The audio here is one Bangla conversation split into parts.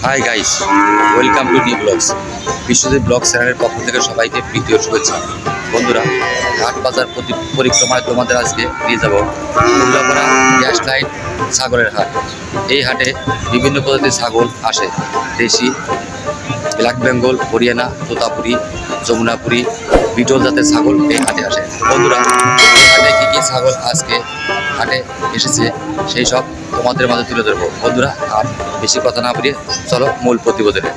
High guys, welcome to new blogs. Biswajit blog চ্যানেলের পক্ষ থেকে সবাইকে প্রীতি ও শুভেচ্ছা। বন্ধুরা, হাট বাজার পরিক্রমায় তোমাদের আজকে নিয়ে যাব উল্লাপাড়া গ্যাস লাইন ছাগলের হাট। এই হাটে বিভিন্ন প্রজাতির ছাগল আসে। দেশি, ব্ল্যাক বেঙ্গল, হরিয়ানা, তোতাপুরি, যমুনাপুরি, বিটল জাতের ছাগল এই হাটে আসে। বন্ধুরা, এই হাটে কী কী ছাগল আজকে হাটে এসেছে সেই সব তোমাদের মাঝে তুলে ধরবো। বন্ধুরা, আর বেশি কথা না বলিয়ে চলো মূল প্রতিবেদনে।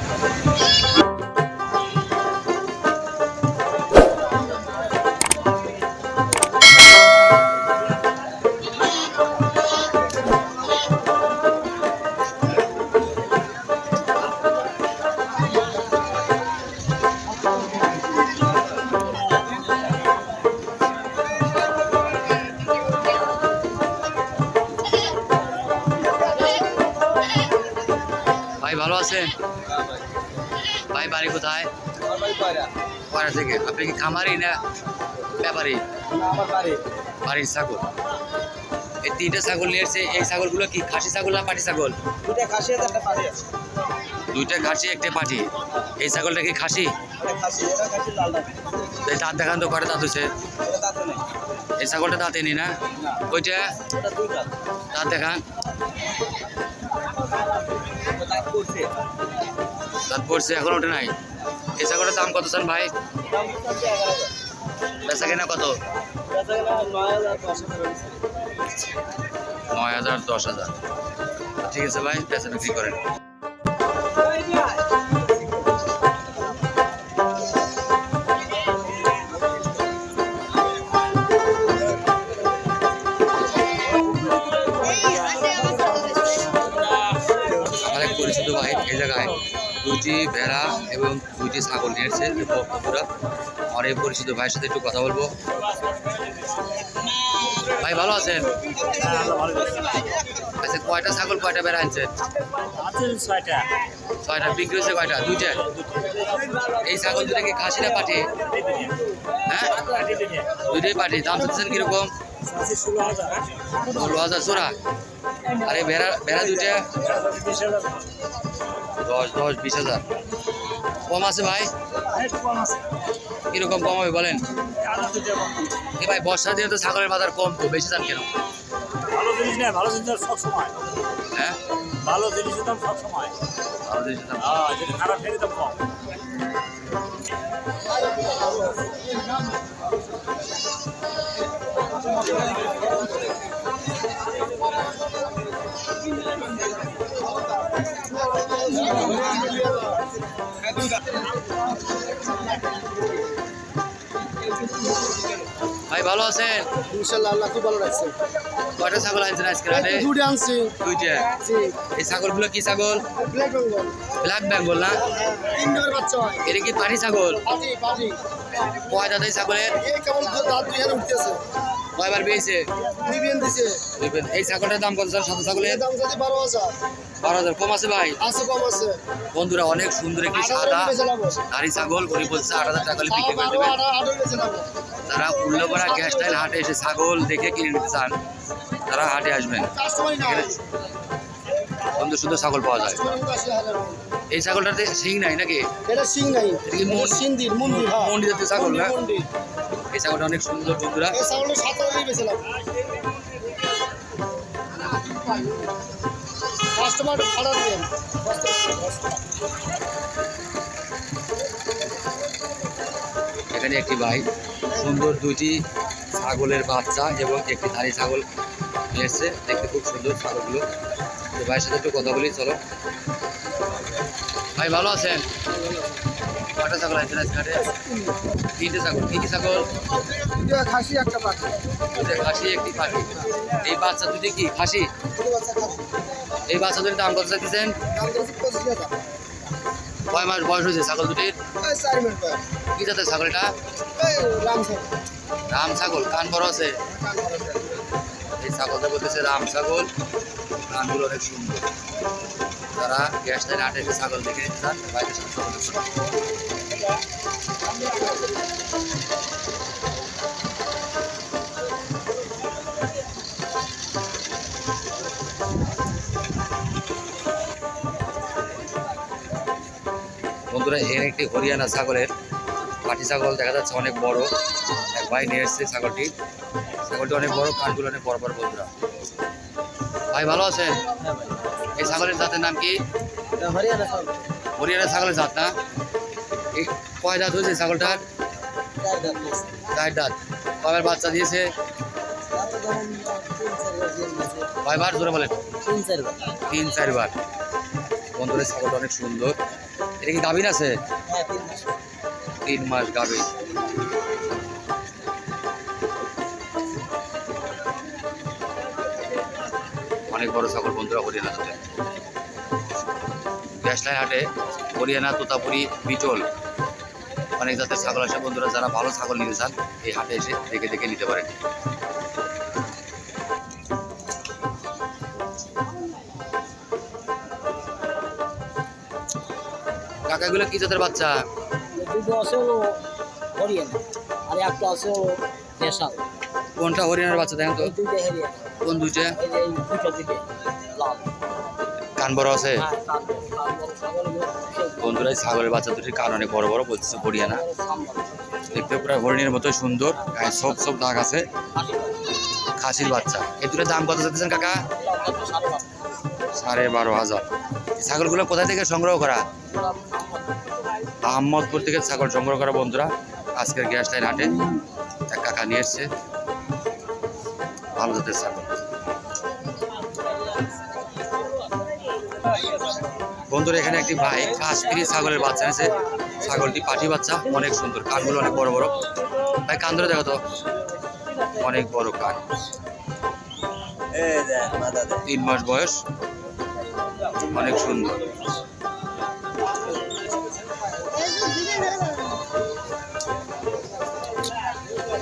ভাই ভালো আছেন? ভাই বাড়ি কোথায়? পায়রা থেকে। আপনি কি খামারি না ব্যাপারী? বাড়ির ছাগল। এই তিনটা ছাগল নিয়ে এসছে। এই ছাগলগুলো কি খাসি ছাগল না পাটি ছাগল? দুইটা খাসি একটা পাটি। এই ছাগলটা কি খাসি? দাঁত দেখান তো, কটা দাঁত হচ্ছে? এই ছাগলটা দাঁতে নি না? ওইটা দাঁত দেখান। দাঁত পড়ছে, এখন ওঠে নাই। এই ছাগলের দাম কত চান ভাই? বেচা কেনা কত? 9,000 10,000। ঠিক আছে ভাই, বেচা বিক্রি করেন। আমার এক পরিচিত ভাই এই জায়গায় দুইটি ভেড়া এবং দুইটি ছাগল নিয়েছে। বন্ধুরা, আমার এই পরিচিত ভাইয়ের সাথে একটু কথা বলবো। ভাই ভালো আছেন? আচ্ছা, কয়টা ছাগল কয়টা ভেড়া আনছেন? 6টা। বিক্রি হয়েছে কয়টা? 2টা। এই ছাগল দুটা কি খাসি না পাঠি? হ্যাঁ, দুইটাই পাঠি। দাম চাচ্ছেন কিরকম? 16,000 জোড়া। আর এই ভেড়া দুইটা 10, 20,000। কম আছে ভাই? কিরকম কম হবে বলেন? এ ভাই, বর্ষার দিনে তো ছাগলের বাজার কম, তো বেশি দাম কেন? ভালো জিনিস নেই, ভালো জিনিস সব সময়। হ্যাঁ, ভালো জিনিসের দাম সব সময়। ভালো জিনিসের দাম। যদি খারাপ ফেরি দাম কম। ভাই ভালো আছেন? ইনশাআল্লাহ, আল্লাহ খুব ভালো রাখছে। কয়টা ছাগল আনছেন আজকে হাটে? দুটো আনছি। 2টা। জি, এই ছাগলগুলো কি ছাগল? ব্ল্যাক বেঙ্গল। ব্ল্যাক বেঙ্গল না? 3 টাকার বাচ্চা হয়। এটা কি পাটি ছাগল? পাটি পাটি। কয় দাঁত এই ছাগলের? এই কেবল দাঁত দুই হাতে উঠতেছে। কয়বার পেয়েছে? দুই বিয়ান দিছে। এই ছাগলটার দাম কত চান? সাদা ছাগলের এর দাম যদি 12,000। 12,000। কম আছে ভাই? আছে, কম আছে। বন্ধুরা, অনেক সুন্দর একটি সাদা নারী ছাগল। উনি বলছে 8,000 টাকা হলে বিক্রি করে দেবেন। যারা উল্লাপাড়া গ্যাস লাইন হাটে এসে ছাগল দেখে কিনে নিতে চান, তারা হাটে আসবেন। কাস্টমারই না। সুন্দর সুন্দর ছাগল পাওয়া যায়। এই ছাগলটাতে শিং নাই নাকি? এটা সিং নাই। এটা কি সিন্দির মন্দির। হ্যাঁ, মন্ডি জাতীয় ছাগল না? মন্দির। এই ছাগলটা অনেক সুন্দর বন্ধুরা। এই ছাগলটা 7,000 বেচলাম। কাস্টমার ভাড়া দিবেন। এখানে একটি ভাই সুন্দর দুইটি ছাগলের বাচ্চা এবং একটি ধাড়ি ছাগল নিয়ে এসছে। দেখতে খুব সুন্দর ছাগলগুলো। তো ভাইয়ের সাথে একটু কথা বলি, চলো। ভাই ভালো আছেন? কটা ছাগল আনছেন আজকে হাটে? 3টে ছাগল। কি কি ছাগল? দুটো খাসি, একটা পাটি। দুটো খাসি, একটি পাটি। এই বাচ্চা দুটি কি খাসি? দুটো বাচ্চা খাসি। এই বাচ্চা দুটির দাম কত চাইতেছেন? দাম দিয়েছি 25,000। কয় মাস বয়স হয়েছে ছাগল দুটির? এই 4 মিনিট পর। কি জাতের ছাগলটা? এই রাম ছাগল। রাম ছাগল। কান বড় আছে? এই ছাগলটা বলতেছে রাম ছাগল। কানগুলো অনেক সুন্দর। যারা গ্যাস লাইন হাটে এসে ছাগল দেখে নিতে চান, বাইরের সাথে যোগাযোগ করুন। বন্ধুরা এর একটি হরিয়ানা ছাগলের পাটি ছাগল দেখা যাচ্ছে, অনেক বড়। এক ভাই নিয়ে এসছে ছাগলটি অনেক বড়, কানগুলো অনেক বড় বড়। বন্ধুরা ভাই ভালো আছেন? এই ছাগলের জাতের নাম কি? হরিয়ানা ছাগল। হরিয়ানা ছাগলের জাত না? এই কয় দাঁত হয়েছে ছাগলটার? 4 দাঁত। কবার বাচ্চা দিয়েছে? কয়বার জোরে বলেন? 3-4 বার। বন্ধুরা ছাগলটা অনেক সুন্দর। এটা কি গাভীর আছে? 3 মাস গাভীর। অনেক বড় ছাগল বন্ধুরা হরিয়ানা জাতের। গ্যাসলাই হাটে হরিয়ানা, তোতাপুরি, বিটল অনেক জাতের ছাগল আসে বন্ধুরা। যারা ভালো ছাগল নিতে চান এই হাটে এসে দেখে দেখে নিতে পারেন। কাকাগুলো কি জাতের বাচ্চা? দুটো আছে হলো হরিয়ানা আর একটা আছে হলো দেশাল। কোনটা হরিয়ানার বাচ্চা দেখেন তো? এই দুইটা হরিয়ানা। কোন দুইটা? এই যে এই দুটো দিকে লাল। কান বড় আছে হ্যাঁ, কান বড় ছাগলগুলো বন্ধুরা। এই ছাগলের বাচ্চা দুটির কান অনেক বড় বড়, বলছে হরিয়ানা। দেখতে পুরো হরিণের মতোই সুন্দর, গায়ে সব সব দাগ আছে, খাসির বাচ্চা। এই দুটোর দাম কত চাচ্ছেন কাকা? 12,500। এই ছাগলগুলো কোথা থেকে সংগ্রহ করা? আহমদপুর থেকে ছাগল সংগ্রহ করা বন্ধুরা। আজকের গ্যাস লাইন হাটে এক কাকা নিয়ে এসছে ভালো জাতের ছাগল। বন্ধুরা এখানে একটি ভাই কাশ্মীরি ছাগলের বাচ্চা আছে। ছাগলটি পাটি বাচ্চা, অনেক সুন্দর, কানগুলো অনেক বড় বড়। ভাই কান ধরে দেখো তো, অনেক বড় কান। 3 মাস বয়স, অনেক সুন্দর।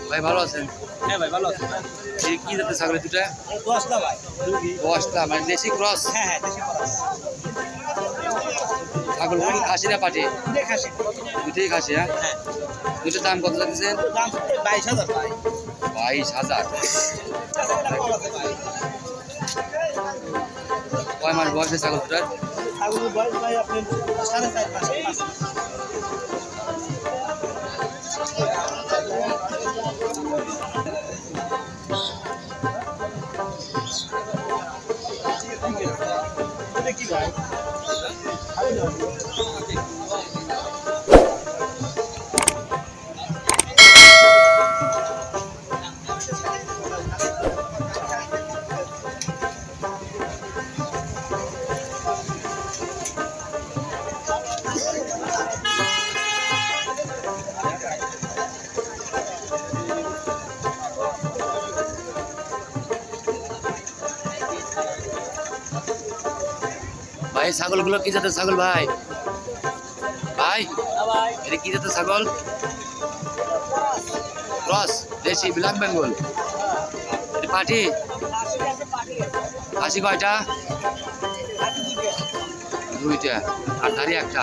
ভাই ভালো আছেন? হ্যাঁ ভাই ভালো আছে। এই কি জাতের ছাগল দুটা? 10টা ভাই। 10টা, মানে দেশি ক্রস? হ্যাঁ হ্যাঁ দেশি করা। ছাগল কি খাসি না পাটি? দেখাসি। দুটোই খাসি। হ্যাঁ, হ্যাঁ। দুটোর দাম কত যাচ্ছেন? দাম 22,000 ভাই। 22,000। কয় মাস বয়সে ছাগল দুটার? ছাগলের বয়স ভাই আপনি 4.5 মাস। এটা কি ভাই? ভাই ছাগলগুলো কি জাতের ছাগল ভাই? ভাই এটা কি জাতের ছাগল? ক্রস, দেশি, ব্ল্যাক বেঙ্গল। এটা পাটি? খাসি কয়টা? 2টা, আর দাঁড়ি একটা।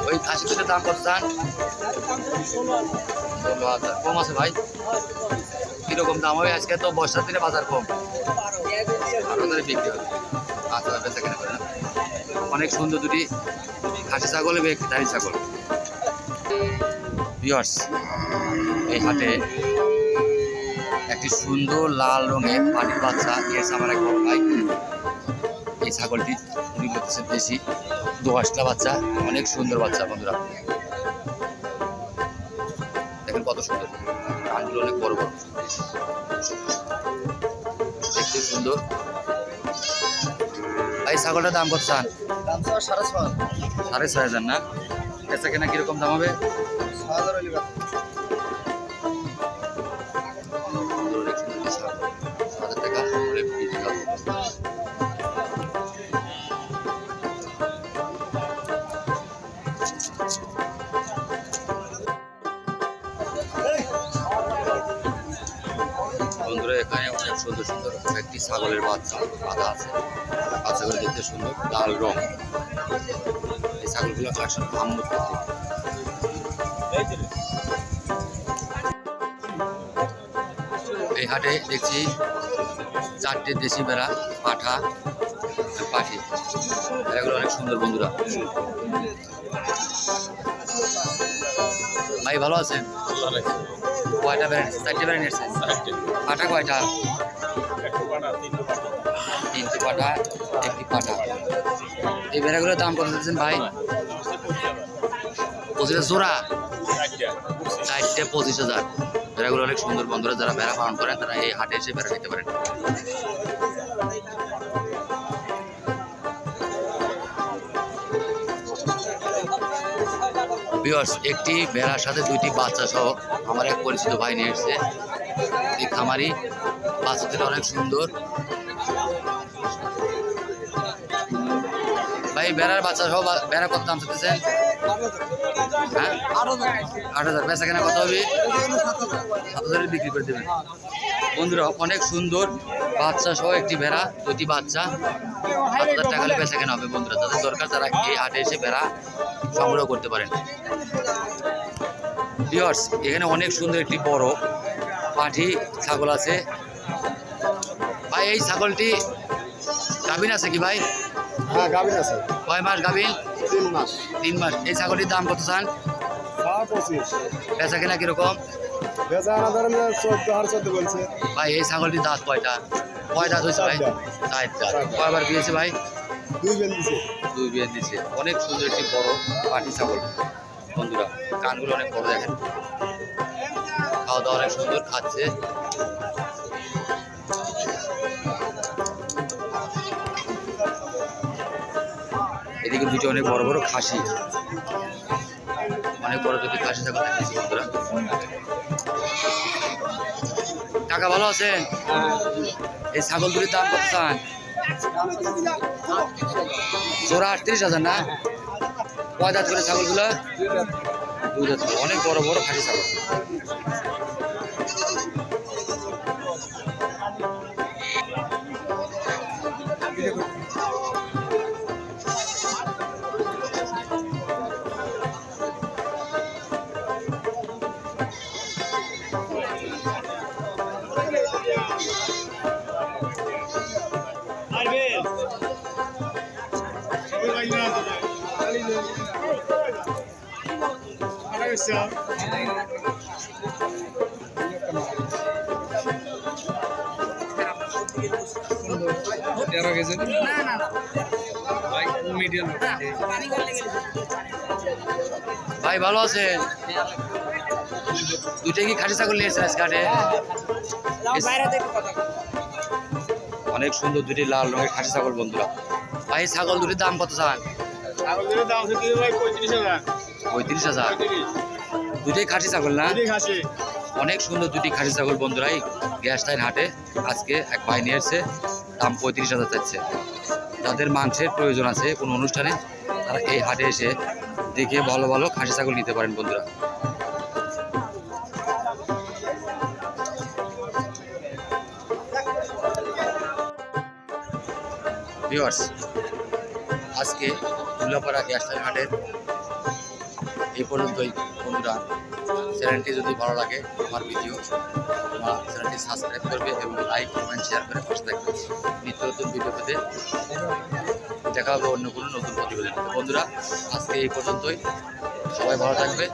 ওই খাসি দুটোর দাম কত চান? 16,000। কম আছে ভাই? কিরকম দাম হবে? আজকে তো বর্ষার দিনে বাজার কম, আরো ধরে বিক্রি হবে। আচ্ছা বেচা কেনা করে না? অনেক সুন্দর দুটি খাসি ছাগল এবং একটি দাড়ি ছাগল। ভিউয়ার্স, এই হাটে একটি সুন্দর লাল রঙের পাটির বাচ্চা দিয়েছে আমার এক বড় ভাই। এই ছাগলটি উনি বলতেছে দেশি, 10টা বাচ্চা, অনেক সুন্দর বাচ্চা বন্ধুরা। দেখেন কত সুন্দর, কানগুলো অনেক বড় বড়, দেখতে সুন্দর। ভাই ছাগলটার দাম কত চান? দাম তো 6,500। 6,500 না? বেচা কেনা কিরকম দাম হবে? 6,000 হইলে কত? 7,000 টাকা হলে বিক্রি হবে। বন্ধুরা এখানে অনেক সুন্দর সুন্দর একটি ছাগলের বাচ্চা বাঁধা আছে। বাচ্চাগুলো দেখতে সুন্দর, লাল রং। এই ছাগলগুলো কাটছে আহমদপুর থেকে। এই হাটে দেখছি 4টে দেশি বেড়া, পাঠা, পাঠি, এগুলো অনেক অনেক সুন্দর বন্ধুরা। ভাই ভালো আছেন? কয়টা ভ্যারাইটি? 4টে ভ্যারাইটি আছে। পাটা কয়টা? 3টে পাটা, 1টি পাটা। এই ভেড়াগুলোর দাম কত দিচ্ছেন ভাই? 25 জোড়া, 4টে 25,000। ভেড়াগুলো অনেক সুন্দর বন্ধুরা, যারা ভেড়া পালন করেন তারা এই হাটে এসে ভেড়া নিতে পারেন। ভিউয়ার্স, একটি ভেড়ার সাথে 2টি বাচ্চা সহ আমার এক পরিচিত ভাই নিয়ে এসেছে। এই খামারি বাচ্চাটা অনেক সুন্দর। ভাই ভেড়ার বাচ্চা সহ ভেড়া কত দাম চাইতেছেন? হ্যাঁ 8,000। বেচা কেনা কত হবে? 7,000 বিক্রি করে দেবেন। বন্ধুরা অনেক সুন্দর বাচ্চা সহ একটি ভেড়া, 2টি বাচ্চা, 7,000 টাকা হলে বেচা কেনা হবে। বন্ধুরা তাদের দরকার তারা এই হাটে এসে ভেড়া সংগ্রহ করতে পারেন। ভিউয়ার্স, এখানে অনেক সুন্দর একটি বড় পাঁঠি ছাগল আছে। ভাই এই ছাগলটি গাভিন আছে কি ভাই? হ্যাঁ গাভিন আছে। কয় মাস গাভিন? 3 মাস। 3 মাস। এই ছাগলটির দাম কত চান? 25। বেচা কেনা কিরকম? বেচা না ধরেন 14 বলছে। ভাই এই ছাগলটির দাঁত কয়টা? কয় দাঁত হয়েছে ভাই? 4 দাঁত। কয়বার বিয়েছে ভাই? 2 বেন দিছে। 2 বিয়ে দিচ্ছে। অনেক সুন্দর একটি বড় পাটি ছাগল বন্ধুরা, কানগুলো অনেক বড় দেখেন। খাওয়া দাওয়া অনেক সুন্দর, খাচ্ছে। এদিকে 2টি অনেক বড় বড় খাসি, অনেক বড় 2টি খাসি ছাগল দেখেছি বন্ধুরা। কাকা ভালো আছেন? এই ছাগল দুটির দাম কত চান? জোড়া 38,000 না? কয় দাঁত করে ছাগলগুলো? 2 দাঁত। অনেক বড় বড় খাসি ছাগল। ভাই ভালো আছেন? 2টা কি খাসি ছাগল নিয়েছেন আজকে হাটে? অনেক সুন্দর 2টি লাল রঙের খাসি ছাগল বন্ধুরা। ভাই ছাগল দুটির দাম কত চান? 35,000। 2টাই খাসি ছাগল না? অনেক সুন্দর 2টি খাসি ছাগল বন্ধুরা। এই গ্যাস লাইন হাটে আজকে এক ভাই নিয়ে এসেছে, দাম 35,000 চাচ্ছে। যাদের মাংসের প্রয়োজন আছে কোনো অনুষ্ঠানে তারা এই হাটে এসে দেখে ভালো ভালো খাসি ছাগল নিতে পারেন বন্ধুরা। ভিউয়ার্স, আজকে দুলাপাড়া গ্যাস লাইন হাটের এই পর্যন্তই বন্ধুরা। চ্যানেলটি যদি ভালো লাগে আমার ভিডিও, আমার চ্যানেলটি সাবস্ক্রাইব করবে এবং লাইক কমেন্ট শেয়ার করে পাশে থাকবে। নিত্য নতুন ভিডিও পেতে দেখা হবে অন্য কোনো নতুন প্রতিবেদন। বন্ধুরা আজকে এই পর্যন্তই, সবাই ভালো থাকবে।